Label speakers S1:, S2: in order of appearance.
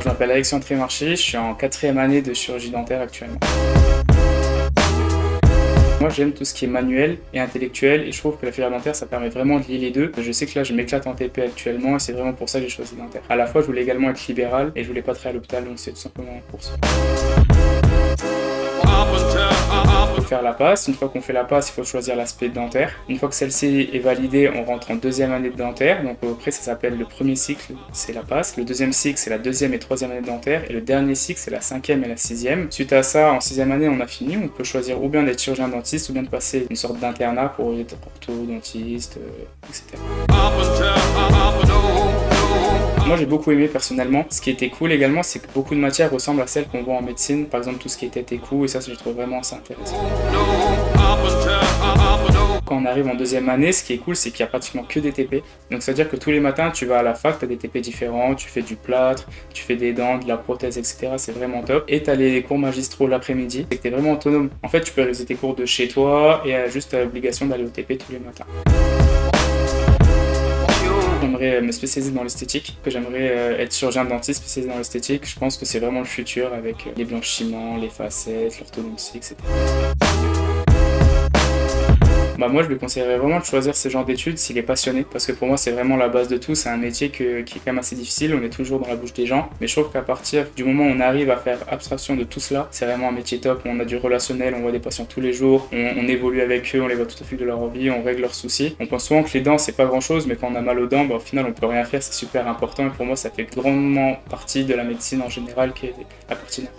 S1: Je m'appelle Alexandre Trémarchy, je suis en 4e année de chirurgie dentaire actuellement. Moi j'aime tout ce qui est manuel et intellectuel et je trouve que la filière dentaire ça permet vraiment de lier les deux. Je sais que là je m'éclate en TP actuellement et c'est vraiment pour ça que j'ai choisi dentaire. À la fois je voulais également être libéral et je voulais pas travailler à l'hôpital donc c'est tout simplement en course. Il faut faire la passe. Une fois qu'on fait la passe, il faut choisir l'aspect dentaire. Une fois que celle-ci est validée, on rentre en 2e année de dentaire. Donc après, ça s'appelle le premier cycle, c'est la passe. Le 2e cycle, c'est la 2e et 3e année de dentaire. Et le dernier cycle, c'est la 5e et la 6e. Suite à ça, en 6e année, on a fini. On peut choisir ou bien d'être chirurgien dentiste ou bien de passer une sorte d'internat pour être orthodontiste, etc. Moi j'ai beaucoup aimé personnellement. Ce qui était cool également, c'est que beaucoup de matières ressemblent à celles qu'on voit en médecine. Par exemple tout ce qui est tête et cou, et ça je trouve vraiment assez intéressant. Quand on arrive en 2e année, ce qui est cool, c'est qu'il n'y a pratiquement que des TP. Donc ça veut dire que tous les matins, tu vas à la fac, tu as des TP différents, tu fais du plâtre, tu fais des dents, de la prothèse, etc. C'est vraiment top. Et tu as les cours magistraux l'après-midi, c'est que tu es vraiment autonome. En fait, tu peux réaliser tes cours de chez toi et juste tu as l'obligation d'aller au TP tous les matins. J'aimerais me spécialiser dans l'esthétique, que j'aimerais être chirurgien dentiste spécialisé dans l'esthétique. Je pense que c'est vraiment le futur avec les blanchiments, les facettes, l'orthodontie, etc. Moi je lui conseillerais vraiment de choisir ce genre d'études s'il est passionné, parce que pour moi c'est vraiment la base de tout, c'est un métier qui est quand même assez difficile, on est toujours dans la bouche des gens, mais je trouve qu'à partir du moment où on arrive à faire abstraction de tout cela, c'est vraiment un métier top, on a du relationnel, on voit des patients tous les jours, on évolue avec eux, on les voit tout au fil de leur vie, on règle leurs soucis. On pense souvent que les dents c'est pas grand chose, mais quand on a mal aux dents, au final on peut rien faire, c'est super important et pour moi ça fait grandement partie de la médecine en général qui est la pertinente.